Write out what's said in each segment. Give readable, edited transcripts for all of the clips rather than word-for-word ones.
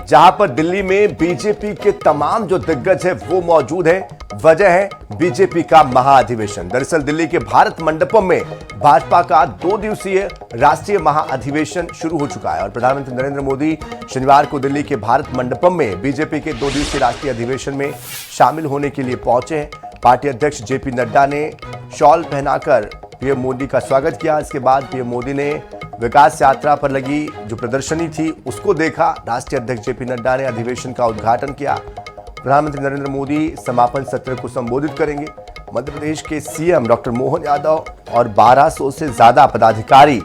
जहां पर दिल्ली में बीजेपी के तमाम जो दिग्गज है वो मौजूद है। वजह है बीजेपी का महाअधिवेशन। दरअसल दिल्ली के भारत मंडपम में भाजपा का 2 दिवसीय राष्ट्रीय महाअधिवेशन शुरू हो चुका है और प्रधानमंत्री नरेंद्र मोदी शनिवार को दिल्ली के भारत मंडपम में बीजेपी के 2 दिवसीय राष्ट्रीय अधिवेशन में शामिल होने के लिए पहुंचे हैं। पार्टी अध्यक्ष जेपी नड्डा ने शॉल पहनाकर पीएम मोदी का स्वागत किया। इसके बाद पीएम मोदी ने विकास यात्रा पर लगी जो प्रदर्शनी थी उसको देखा। राष्ट्रीय अध्यक्ष जेपी नड्डा ने अधिवेशन का उद्घाटन किया। प्रधानमंत्री नरेंद्र मोदी समापन सत्र को संबोधित करेंगे। मध्य प्रदेश के सीएम डॉक्टर मोहन यादव और 1200 से ज्यादा पदाधिकारी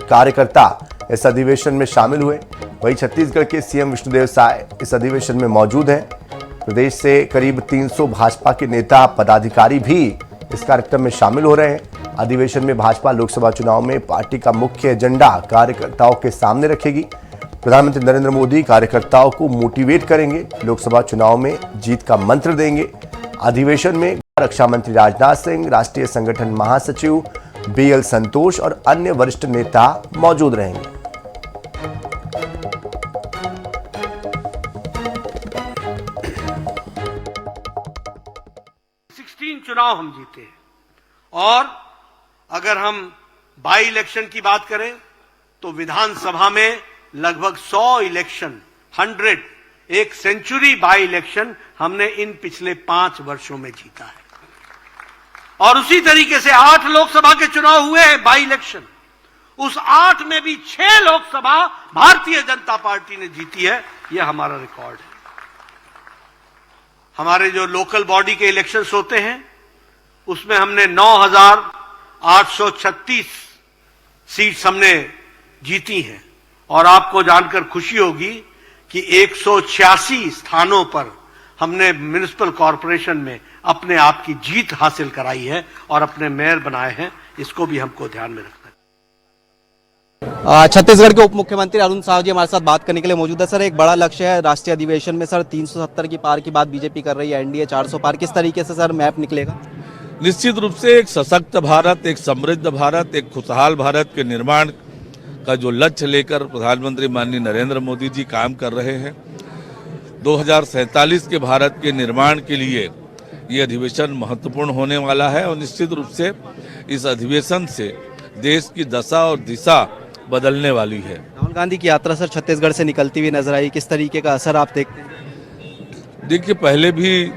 कार्यकर्ता इस अधिवेशन में शामिल हुए। वहीं छत्तीसगढ़ के सीएम विष्णुदेव साय इस अधिवेशन में मौजूद हैं। प्रदेश से करीब 300 भाजपा के नेता पदाधिकारी भी इस कार्यक्रम में शामिल हो रहे हैं। अधिवेशन में भाजपा लोकसभा चुनाव में पार्टी का मुख्य एजेंडा कार्यकर्ताओं के सामने रखेगी। प्रधानमंत्री नरेंद्र मोदी कार्यकर्ताओं को मोटिवेट करेंगे, लोकसभा चुनाव में जीत का मंत्र देंगे। अधिवेशन में रक्षा मंत्री राजनाथ सिंह, राष्ट्रीय संगठन महासचिव बीएल संतोष और अन्य वरिष्ठ नेता मौजूद रहेंगे। 16 चुनाव हम जीते और अगर हम बाई इलेक्शन की बात करें तो विधानसभा में लगभग 100 इलेक्शन, 100 एक सेंचुरी बाई इलेक्शन हमने इन पिछले 5 वर्षों में जीता है। और उसी तरीके से 8 लोकसभा के चुनाव हुए हैं बाई इलेक्शन। उस 8 में भी 6 लोकसभा भारतीय जनता पार्टी ने जीती है। यह हमारा रिकॉर्ड है। हमारे जो लोकल बॉडी के इलेक्शंस होते हैं उसमें हमने 9,836 सीट्स हमने जीती हैं और आपको जानकर खुशी होगी कि 186 स्थानों पर हमने म्युनिसिपल कॉरपोरेशन में अपने आप की जीत हासिल कराई है और अपने मेयर बनाए हैं। इसको भी हमको ध्यान में रखना है। छत्तीसगढ़ के उप मुख्यमंत्री अरुण साव जी हमारे साथ बात करने के लिए मौजूद है। सर, एक बड़ा लक्ष्य है राष्ट्रीय अधिवेशन में सर 370 की पार की बात बीजेपी कर रही है, एनडीए 400 पार। किस तरीके से सर मैप निकलेगा? निश्चित रूप से एक सशक्त भारत, एक समृद्ध भारत, एक खुशहाल भारत के निर्माण का जो लक्ष्य लेकर प्रधानमंत्री माननीय नरेंद्र मोदी जी काम कर रहे हैं, 2047 के भारत के निर्माण के लिए ये अधिवेशन महत्वपूर्ण होने वाला है और निश्चित रूप से इस अधिवेशन से देश की दशा और दिशा बदलने वाली है। राहुल गांधी की यात्रा सर छत्तीसगढ़ से निकलती हुई नजर आई, किस तरीके का असर आप देखते हैं? देखिए, पहले भी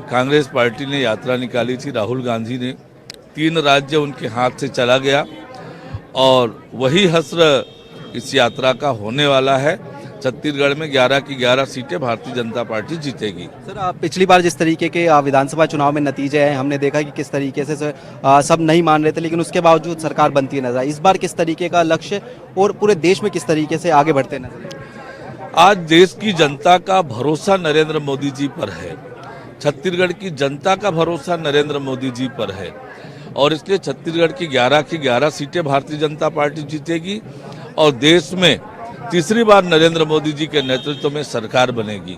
कांग्रेस पार्टी ने यात्रा निकाली थी, राहुल गांधी ने 3 राज्य उनके हाथ से चला गया और वही हस्र इस यात्रा का होने वाला है। छत्तीसगढ़ में 11 की 11 सीटें भारतीय जनता पार्टी जीतेगी। सर, पिछली बार जिस तरीके के विधानसभा चुनाव में नतीजे हैं, हमने देखा कि किस तरीके से सब नहीं मान रहे थे, लेकिन उसके बावजूद सरकार बनती नजर आई। इस बार किस तरीके का लक्ष्य और पूरे देश में किस तरीके से आगे बढ़ते नजर आए? आज देश की जनता का भरोसा नरेंद्र मोदी जी पर है, छत्तीसगढ़ की जनता का भरोसा नरेंद्र मोदी जी पर है और इसलिए छत्तीसगढ़ की 11 सीटें भारतीय जनता पार्टी जीतेगी और देश में तीसरी बार नरेंद्र मोदी जी के नेतृत्व में सरकार बनेगी।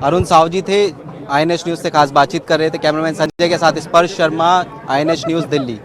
अरुण साव जी थे, आईएनएच न्यूज से खास बातचीत कर रहे थे। कैमरामैन संजय के साथ स्पर्श शर्मा, आईएनएच न्यूज, दिल्ली।